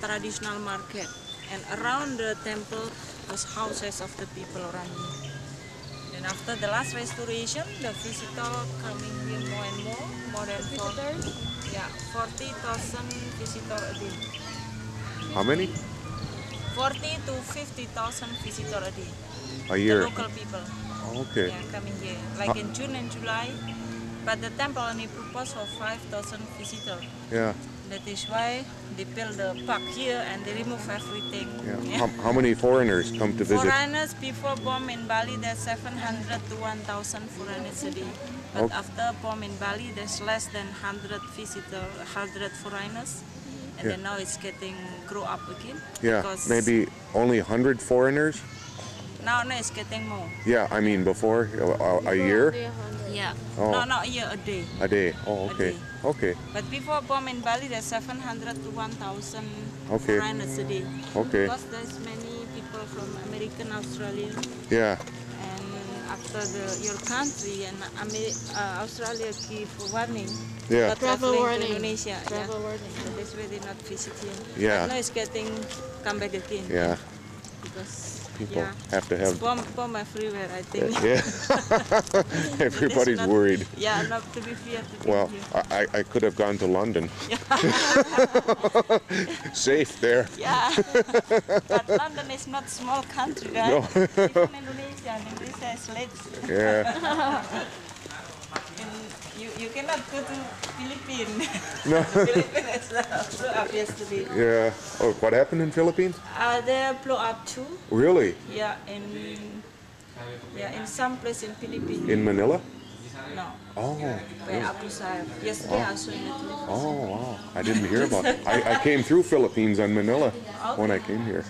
traditional market, and around the temple was houses of the people around here. And after the last restoration, the visitor coming here more and more than 40,000 visitors a day. How many? 40 to 50,000 visitors a day. A year. The local people. Okay. Yeah, coming here. Like in June and July. But the temple only proposed for 5,000 visitors. Yeah. That is why they build the park here and they remove everything. Yeah. Yeah. How many foreigners come to visit? Foreigners before bomb in Bali, there's 700 to 1,000 foreigners a day. But after bomb in Bali, there's less than 100 visitors, 100 foreigners. And then now it's getting grow up again. Yeah, maybe only 100 foreigners? Now it's getting more. Yeah, I mean before, a year? Yeah. Oh. No, not a year, a day. A day. Oh, okay. Day. Okay. But before bomb in Bali, there's 700 to 1,000 foreigners a day. Okay. Because there's many people from American, Australia. Yeah. And after your country and Australia give warning. Yeah. Travel warning. Indonesia. Travel warning. So that's why they not visit here. Yeah. But now it's getting come back again. Yeah. Because people have to have bomb everywhere, I think. Yeah. Everybody's not, worried. Yeah, not to be feared. Well, I could have gone to London. Safe there. Yeah. But London is not small country, right? No. Even Indonesia, and Indonesia is late. Yeah. You cannot go to Philippines. No. Philippines is so obvious to be. Yeah. Oh, what happened in Philippines? They blow up too. Really? Yeah, in some place in Philippines. In Manila? No. Oh. By Abu Sayyaf. Yesterday I saw in the television. Oh, wow. I didn't hear about it. I came through Philippines and Manila when I came here.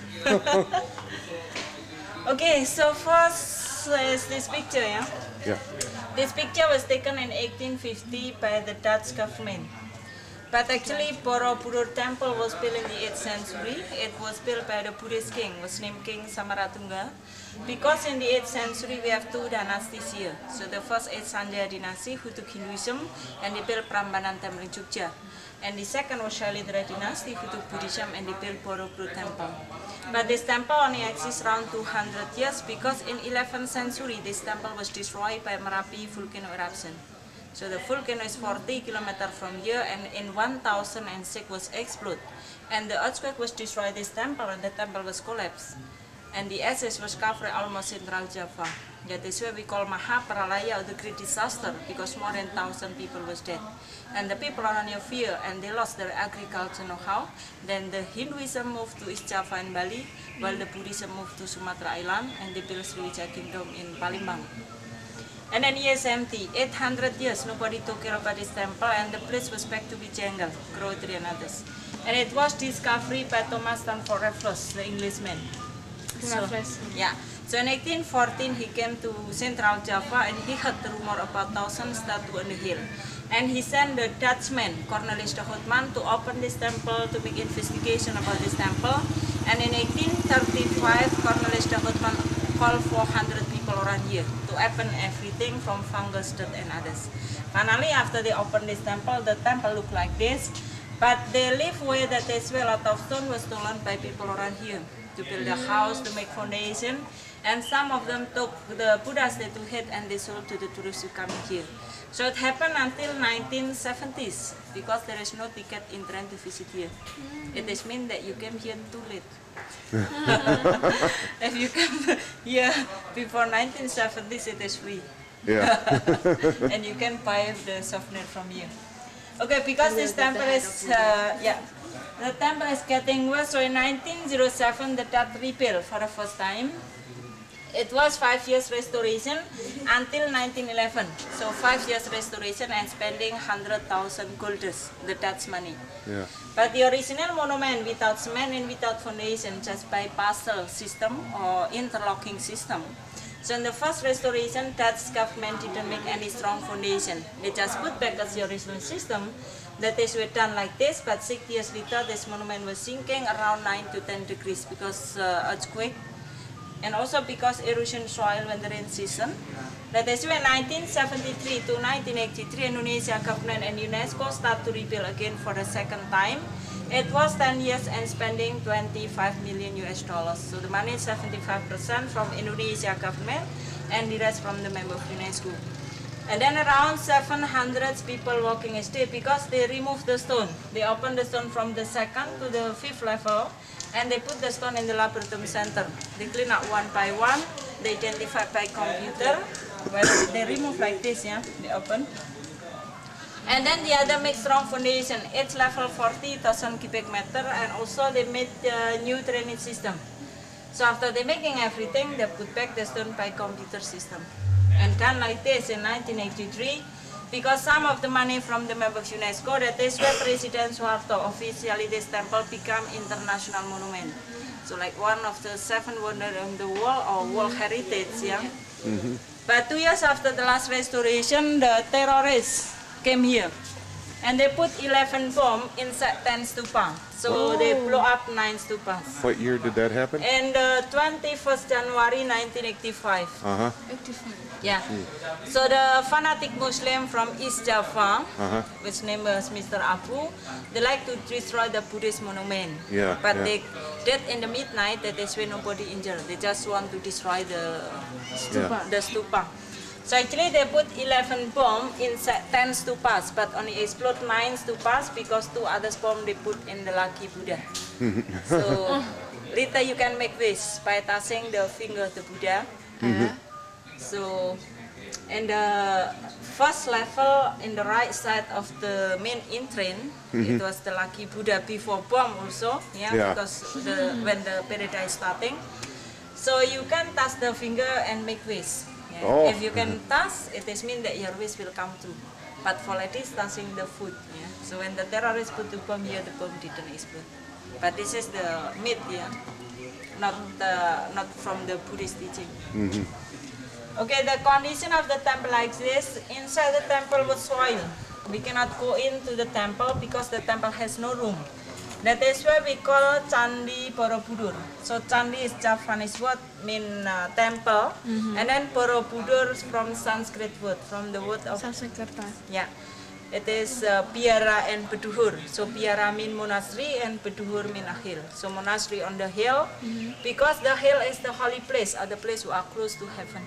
Okay, so first is this picture, yeah? Yeah. This picture was taken in 1850 by the Dutch government. But actually, Borobudur temple was built in the 8th century. It was built by the Buddhist king, was named King Samaratungga. Because in the 8th century, we have two dynasties here. So the first is Sanjaya dynasty, who took Hinduism, and they built Prambanan temple in Jogja. And the second was Shailendra dynasty, who took Buddhism, and they built Borobudur temple. But this temple only exists around 200 years because in 11th century, this temple was destroyed by Merapi volcano eruption. So the volcano is 40 kilometers from here, and in 1006 was exploded. And the earthquake was destroyed this temple, and the temple was collapsed. And the ashes was covered almost central Java. That is why we call Mahapralaya, or the great disaster, because more than 1,000 people was dead. And the people around here fear, and they lost their agriculture know-how. Then the Hinduism moved to East Java and Bali, while the Buddhism moved to Sumatra Island, and they built Sriwijaya Kingdom in Palembang. And then here is empty. 800 years nobody took care about this temple, and the place was back to be jungle, grow tree and others. And it was discovered by Thomas Stanford Raffles, the Englishman. So, yeah. So in 1814 he came to Central Java and he heard the rumor about 1,000 statues on the hill. And he sent the Dutchman, Cornelis de Houtman, to open this temple to make investigation about this temple. And in 1835 Cornelis de Houtman called 400 people around here to open everything from fungus, dirt and others. Finally, after they opened this temple, the temple looked like this. But the leaf way that is well out of stone was stolen by people around here to build a house, to make foundation, and some of them took the Buddha's statue head and they sold to the tourists who come here. So it happened until 1970s because there is no ticket in train to visit here. It is mean that you came here too late. If you come here before 1970s, it is free. Yeah. And you can buy the souvenir from here. Okay, because this temple is, the temple is getting worse. So in 1907, the Dutch rebuilt for the first time. It was 5 years restoration until 1911. So 5 years restoration and spending 100,000 guilders, the Dutch money. Yeah. But the original monument without cement and without foundation, just by puzzle system or interlocking system. So in the first restoration, Dutch government didn't make any strong foundation. They just put back as the original system. That is done like this, but 6 years later, this monument was sinking around 9 to 10 degrees because earthquake. And also because erosion soil when the rain season. That is when 1973 to 1983, Indonesia government and UNESCO start to rebuild again for the second time. It was 10 years and spending 25 million US dollars. So the money is 75% from Indonesia government and the rest from the member of UNESCO. And then around 700 people walking a day because they removed the stone. They opened the stone from the 2nd to the 5th level and they put the stone in the laboratorium center. They clean up one by one, they identify by computer. Well, they remove like this, yeah, they open. And then the other make strong foundation, each level 40,000 cubic meter, and also they made the new drainage system. So after they making everything, they put back the stone by computer system. And done like this in 1983, because some of the money from the member of UNESCO, that is where President Suharto officially this temple become international monument. So like one of the 7 wonders of the world or world heritage, yeah. But 2 years after the last restoration, the terrorists came here and they put 11 bombs inside 10 stupa. So they blew up 9 stupas. What year did that happen? In the 21st January 1985. 85. Yeah. So the fanatic Muslim from East Java, which name was Mr. Abu, they like to destroy the Buddhist monument. Yeah. But they did in the midnight, that is when nobody injured. They just want to destroy the stupa. So actually they put 11 bombs inside 10 stupas, but only explode 9 stupas because 2 other bombs they put in the lucky Buddha. So later you can make this by touching the finger to Buddha. So in the first level in the right side of the main entrance, it was the lucky Buddha before bomb also, because when the paradise starting. So you can touch the finger and make wish. Oh. If you can touch, it is mean that your wish will come true. But for like this, touching the food. So when the terrorists put the bomb here, the bomb didn't explode. But this is the myth, not from the Buddhist teaching. Okay, the condition of the temple like this. Inside the temple was soil. We cannot go into the temple because the temple has no room. That is why we call Candi Borobudur. So Candi is Javanese word, mean temple, and then Borobudur is from Sanskrit word, from the word of Sanskerta. Yeah, it is Biara and Beduhur. So Biara mean monastery and Beduhur mean a hill. So monastery on the hill, because the hill is the holy place, or the place who are close to heaven.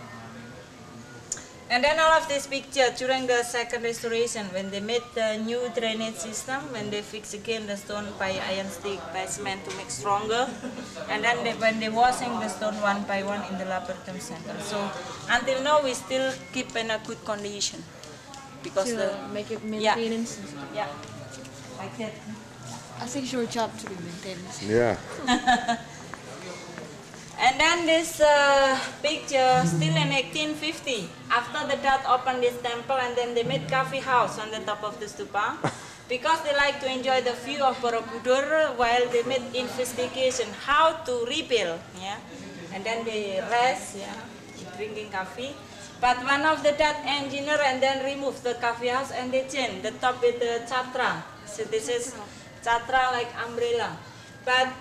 And then all of this picture during the second restoration, when they made the new drainage system, when they fix again the stone by iron stick, by cement to make stronger, and then when they washing the stone one by one in the laboratorium center. So until now we still keep in a good condition, because To make it maintenance. Yeah, like that. I think it's your job to be maintained. Yeah. And then this picture still in 1850. After the Dutch opened this temple and then they made coffee house on the top of the stupa. Because they like to enjoy the view of Borobudur while they made investigation how to rebuild. And then they rest, drinking coffee. But one of the Dutch engineer and then removed the coffee house and they changed the top with the chatra. So this is chatra like umbrella. But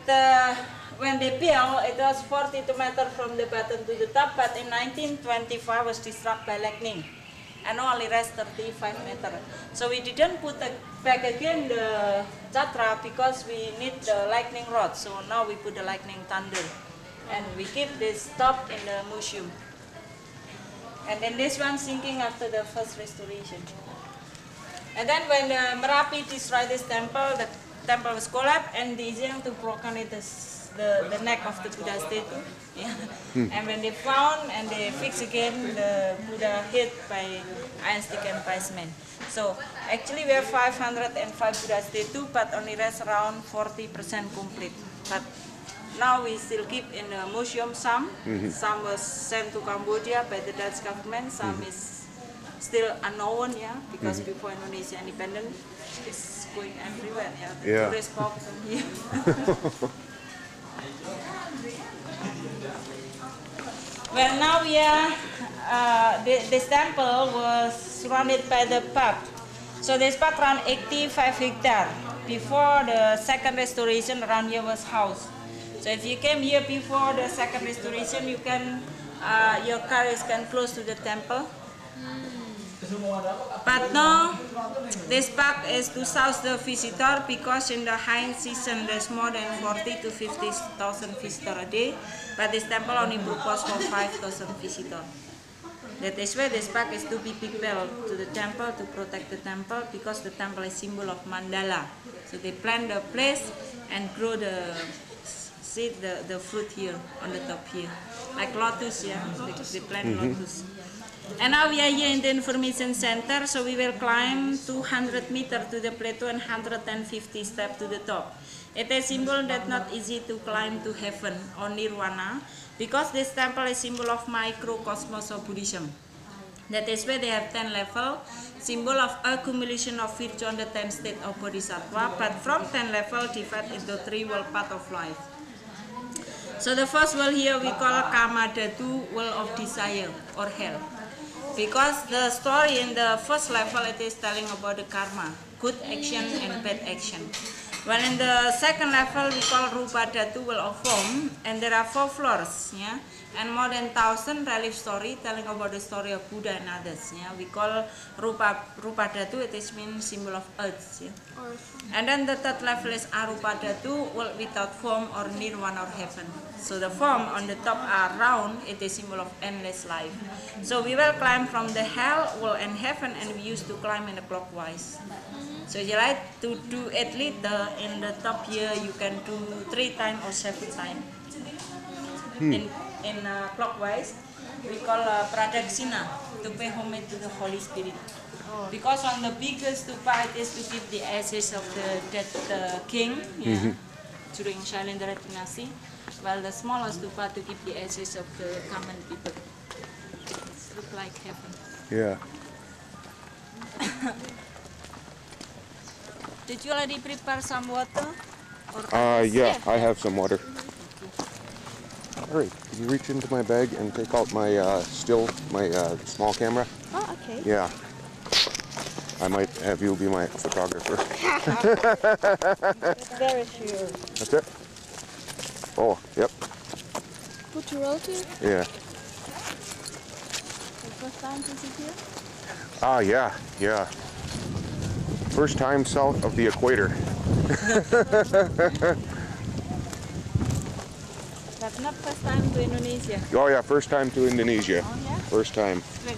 when they built, it was 42 meters from the bottom to the top, but in 1925 was destroyed by lightning, and only rest 35 meters. So we didn't put back again the chatra because we need the lightning rod. So now we put the lightning thunder, and we keep this top in the museum. And then this one sinking after the first restoration. And then when Merapi destroyed this temple, the temple was collapsed, and they began to broken it the neck of the Buddha statue. And when they found and they fixed again the Buddha hit by iron stick and by cement. So actually we have 505 Buddha statue, but only rest around 40% complete. But now we still keep in the museum some. Some was sent to Cambodia by the Dutch government. Some is still unknown, because before Indonesia independent, it's going everywhere. The tourists come from here. Well, now this temple was surrounded by the park. So this park around 85 hectares. Before the second restoration, around here was house. So if you came here before the second restoration, you can your car can close to the temple. But now, this park is to house the visitor because in the high season there's more than 40 to 50,000 visitors a day, but this temple only proposed for 5,000 visitors. That is why this park is to be people to the temple to protect the temple because the temple is symbol of mandala. So they plant the place and grow the seed, the fruit here on the top here, like lotus, yeah. They plant lotus. And now we are here in the information center, so we will climb 200 meters to the plateau and 150 steps to the top. It is symbol that not easy to climb to heaven or nirvana, because this temple is symbol of microcosmos of Buddhism. That is why they have 10 levels, symbol of accumulation of virtue on the 10 state of Bodhisattva, but from 10 levels divided into 3 world path of life. So the first world here we call Kama Dhatu, world of desire or hell. Because the story in the first level it is telling about the karma, good action and bad action. While in the second level we call Rupa Dhatu, world of form, and there are 4 floors, yeah, and more than 1,000 relief story telling about the story of Buddha and others. Yeah, we call Rupa Dhatu, it is mean symbol of earth. Yeah. And then the third level is Arupa Dhatu, world without form or nirvana or heaven. So the form on the top are round, it is symbol of endless life. So we will climb from the hell, world and heaven, and we used to climb in a clockwise. So you like to do at least in the top here you can do 3 times or 7 times. In clockwise we call Pradakshina, to pay homage to the Holy Spirit. Because on the biggest stupa it is to keep the ashes of the dead king, yeah, during Shailendra Dynasty, while the smallest stupa to keep the ashes of the common people. It looks like heaven. Yeah. Did you already prepare some water? Or Yeah, I have some water. All right, can you reach into my bag and take out my small camera? Oh, okay. Yeah. I might have you be my photographer. Very sure. That's it? Oh, yep. Put your relative? Yeah. The first time to see here? Yeah. First time south of the equator. But not first time to Indonesia. Oh yeah, first time to Indonesia. Oh yeah? First time. Great.